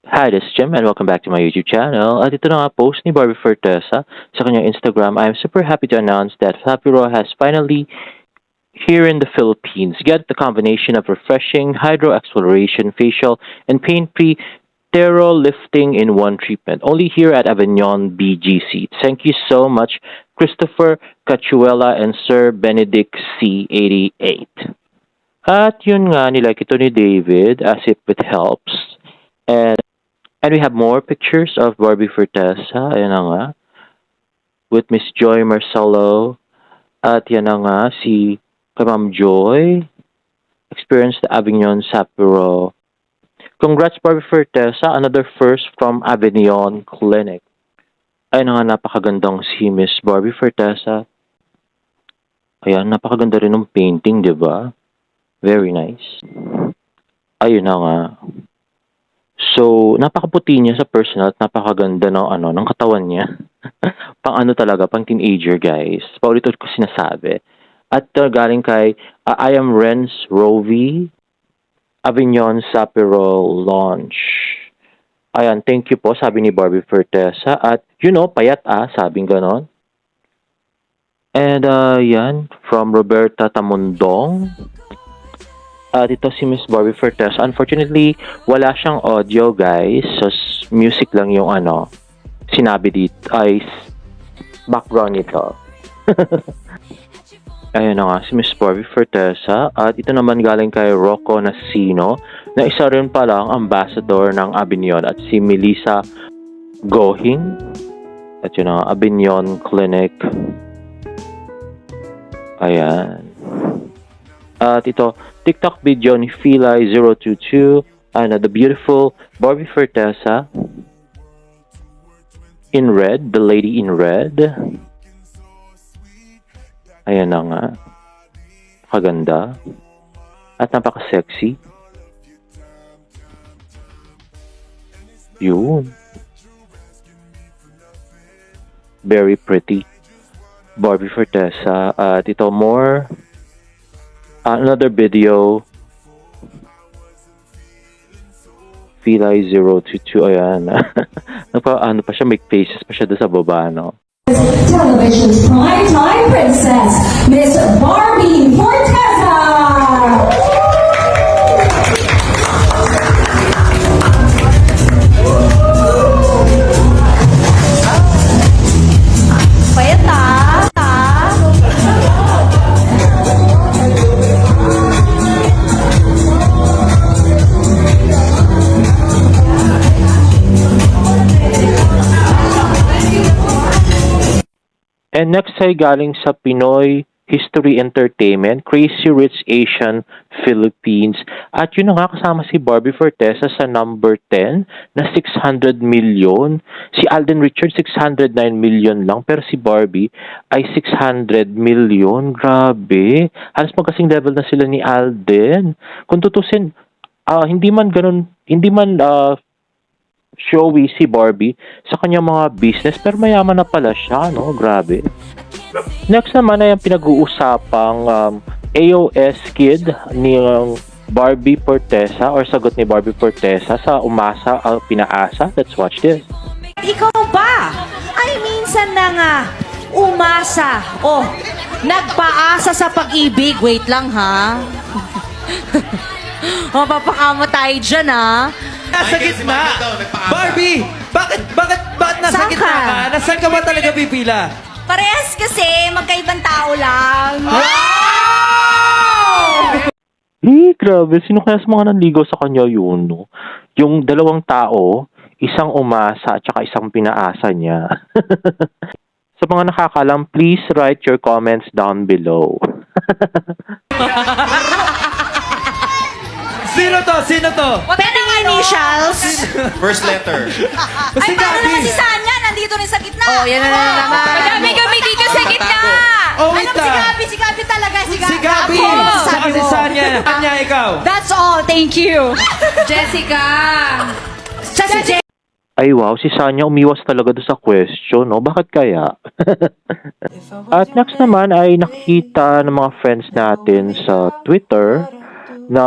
Hi, this is Jim and welcome back to my YouTube channel. At ito na nga post ni Barbie Fortesa sa kanyang Instagram. I am super happy to announce that Fapiro has finally here in the Philippines get the combination of refreshing hydro exfoliation, facial, and pain-free Tero lifting in one treatment. Only here at Avignon BGC. Thank you so much, Christopher Cachuela and Sir Benedict C88. At yun nga, nilike ito ni David as if it helps. And we have more pictures of Barbie Fortesa. Ayan na nga. With Miss Joy Marcelo. At yan na nga, si kay Ma'am Joy. Experienced Avignon Sapiro. Congrats, Barbie Fortesa. Another first from Avignon Clinic. Ayan na nga, napakagandang si Miss Barbie Fortesa. Ayan, napakaganda rin ng painting, di ba? Very nice. Ayun na nga. So, napakaputi niya sa personal at napakaganda ng katawan niya. Pang talaga, pang teenager, guys. Paulit-ulit ko sinasabi. At galing kay I am Renz Rovi, Avignon Sapiro Launch. Ayan, thank you po, sabi ni Barbie Fortesa. At, payat sabing ganon. And, yan, from Roberta Tamundong. At ito si Miss Barbie Fortesa. Unfortunately, wala siyang audio, guys. So, music lang yung sinabi dito ay background nito. Ayun na nga, si Miss Barbie Fortesa. At ito naman galing kay Rocco Nasino, na isa rin palang ambassador ng Avignon. At si Melissa Gohing. At yun na, Avignon Clinic. Ayan. At ito, TikTok video ni Fili022 and the beautiful Barbie Fortesa in red, the lady in red. Ayan na nga. Kaganda. At napaka-sexy. Yun. Very pretty. Barbie Fortesa. At ito more... another video. Fili022. Ayan. Ano pa siya, make faces pa siya doon sa baba, no? Television's primetime princess, Miss Barbie Fortesa! And next ay galing sa Pinoy History Entertainment, Crazy Rich Asian Philippines. At yun na nga, kasama si Barbie Fortesa sa number 10 na 600 million. Si Alden Richards 609 million lang, pero si Barbie ay 600 million. Grabe. Halos magkasing level na sila ni Alden. Kung tutusin, hindi man showy si Barbie sa kanyang mga business, pero mayaman na pala siya, no? Grabe. Next naman ay ang pinag-uusapang AOS Kid ni Barbie Fortesa or sagot ni Barbie Fortesa sa Umasa ang Pinaasa. Let's watch this. Ikaw ba ay minsan na nga umasa o nagpaasa sa pag-ibig? Wait lang ha. Mapapakama tayo dyan ha. Nasa gitna! Barbie! Bakit nasa Saan gitna ka? ka? Nasaan ka ba talaga pipila? Parehas kasi, magkaibang tao lang. Grabe. Sino kaya sa mga nanligaw sa kanya yun, no? Yung dalawang tao, isang umasa at saka isang pinaasa niya. Sa mga nakakalam, please write your comments down below. Sino to? Pwede ng initials. First letter. Si Ay, paano Gabi! naman si Sanya? Nandito rin sa gitna. Oh, yan na naman. Madami kami dito sa gitna. Oh, wait Alam, na. si Gabi talaga, si Gabi. Si Gabi! Ako. Saka si Sanya. Sanya, ikaw. That's all, thank you. Jessica. Si Ay wow, si Sanya umiwas talaga doon sa question, no? Bakit kaya? At next naman ay nakita ng mga friends natin sa Twitter na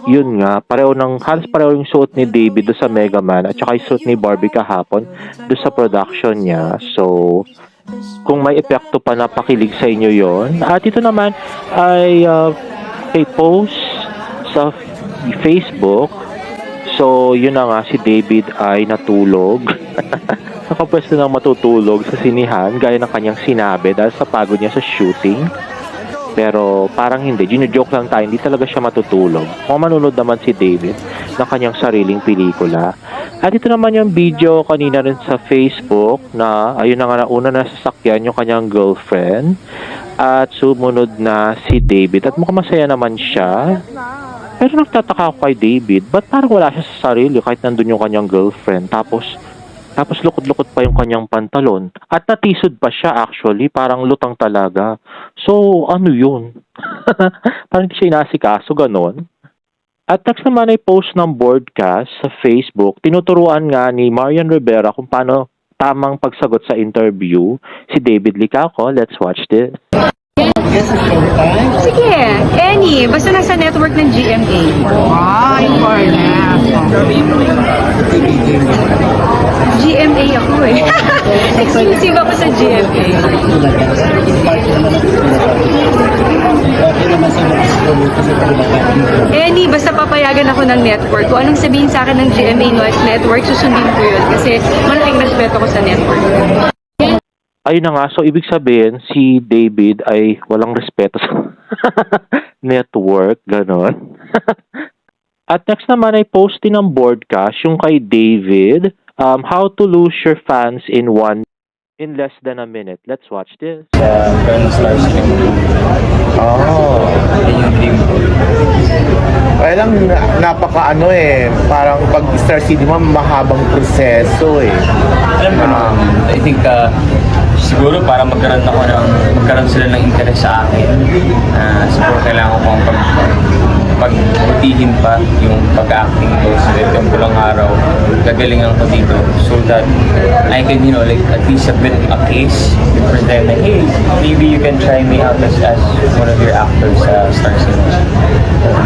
yun nga, halos pareho yung suot ni David do sa Mega Man at saka yung suot ni Barbie kahapon do sa production niya. So, kung may epekto pa na pakilig sa inyo yon. At ito naman ay may post sa Facebook. So, yun na nga, si David ay natulog. Nakapwesto nang matutulog sa sinihan gaya ng kanyang sinabi dahil sa pagod niya sa shooting. Pero parang hindi, gino-joke lang tayo, hindi talaga siya matutulog. Kung manunod naman si David ng kanyang sariling pelikula. At ito naman yung video kanina rin sa Facebook na ayun na nga nauna na sasakyan yung kanyang girlfriend. At sumunod na si David at mukhang masaya naman siya. Pero nagtataka ako kay David, ba't parang wala siya sa sarili kahit nandun yung kanyang girlfriend? Tapos lukot-lukot pa yung kanyang pantalon. At natisod pa siya actually, parang lutang talaga. So, ano yun? Parang hindi siya inasikaso, ganon. At next naman ay post ng broadcast sa Facebook. Tinuturuan nga ni Marian Rivera kung paano tamang pagsagot sa interview. Si David Licaco, let's watch this. Sige, any. Basta nasa network ng GMA. GMA ako eh. Exclusive ako sa GMA. Any, basta papayagan ako ng network. Kung anong sabihin sa akin ng GMA network, susundin ko yun. Kasi malaking respeto ko sa network. Ayun na nga, so ibig sabihin, si David ay walang respeto sa network, ganon. At next naman ay posting ng broadcast, yung kay David, how to lose your fans in less than a minute. Let's watch this. Yun yung dream ko. Kaya lang, napaka parang pag Star Cinema, mahabang proseso eh. Alam ko naman, I think siguro para magkaroon sila ng interest sa akin. Siguro kailangan ko pang pagbutihin pa yung pag-acting ko so that yung pulang araw gagalingan ko dito so that I can, like at least submit a case for them na, hey, maybe you can try me out as one of your actors sa Star Cinema.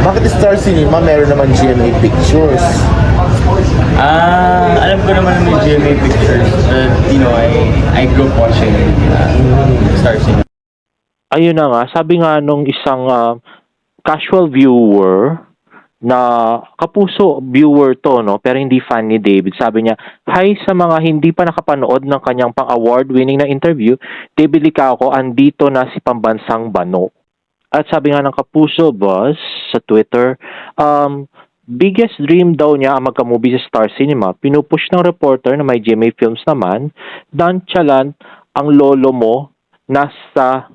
Bakit Star Cinema meron naman GMA Pictures? Alam ko naman may GMA Pictures but I grew up watching Star Cinema. Ayun na nga, sabi nga nung isang casual viewer na kapuso viewer to, no? Pero hindi fan ni David. Sabi niya, hi sa mga hindi pa nakapanood ng kanyang pang-award winning na interview, David Licaco, andito na si Pambansang Bano. At sabi nga ng kapuso boss sa Twitter, biggest dream daw niya ang magka-movie sa Star Cinema. Pinupush ng reporter na may GMA Films naman, nonchalant ang lolo mo nasa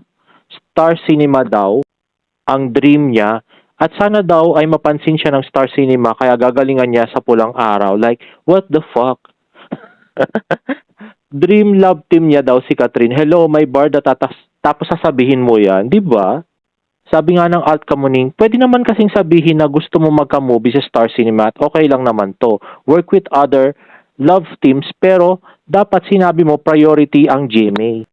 Star Cinema daw ang dream niya at sana daw ay mapansin siya ng Star Cinema kaya gagalingan niya sa pulang araw. Like, what the fuck? Dream love team niya daw si Catherine. Hello, my barda, tapos sasabihin mo yan, di ba? Sabi nga ng Alt Kamuning, pwede naman kasing sabihin na gusto mo magka-movie sa Star Cinema at okay lang naman to. Work with other love teams pero dapat sinabi mo priority ang GMA.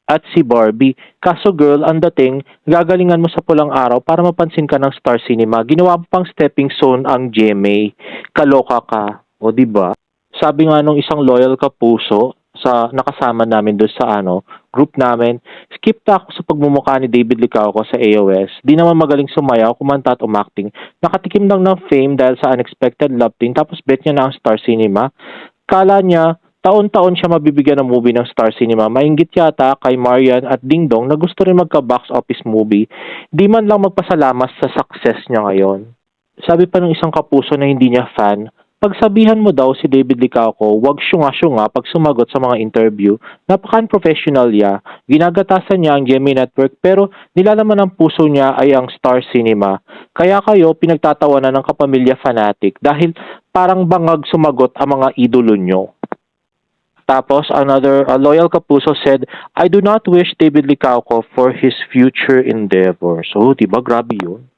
At si Barbie, kaso girl, ang dating, gagalingan mo sa pulang araw para mapansin ka ng Star Cinema. Ginawa mo pang stepping stone ang GMA. Kaloka ka. O diba? Sabi nga nung isang loyal kapuso sa nakasama namin doon sa group namin, skip na ako sa pagmumukha ni David Licaco sa AOS. Di naman magaling sumayaw, kumanta at umacting. Nakatikim lang ng fame dahil sa unexpected love team tapos bet niya na ang Star Cinema. Kala niya, taon-taon siya mabibigyan ng movie ng Star Cinema. Mainggit yata kay Marian at Ding Dong na gusto rin magka-box office movie. Di man lang magpasalamat sa success niya ngayon. Sabi pa ng isang kapuso na hindi niya fan, pagsabihan mo daw si David Licaco, wag syunga-syunga pag sumagot sa mga interview. Napaka-unprofessional niya. Ginagatasan niya ang GMA Network pero nilalaman ng puso niya ay ang Star Cinema. Kaya kayo pinagtatawanan ng kapamilya fanatic dahil parang bangag sumagot ang mga idolo nyo. Tapos, a loyal kapuso said, I do not wish David Licaco for his future endeavors. So, diba? Grabe yun.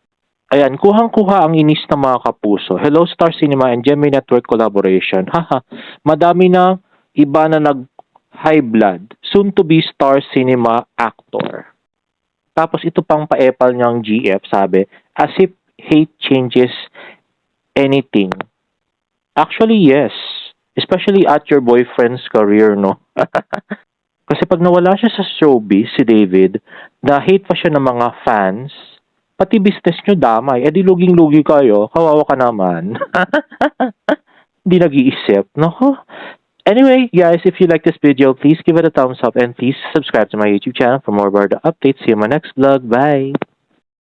Ayan, kuhang-kuha ang inis ng mga kapuso. Hello, Star Cinema and GMA Network collaboration. Haha, madami na iba na nag-high blood. Soon to be Star Cinema actor. Tapos, ito pang pa-epal niyang GF, sabi, as if hate changes anything. Actually, yes. Especially at your boyfriend's career, no? Kasi pag nawala siya sa showbiz, si David, na-hate pa siya ng mga fans, pati business nyo damay. Di luging-lugi kayo. Kawawa ka naman. Di nag-iisip, no? Anyway, guys, if you like this video, please give it a thumbs up and please subscribe to my YouTube channel for more about the updates. See you in my next vlog. Bye!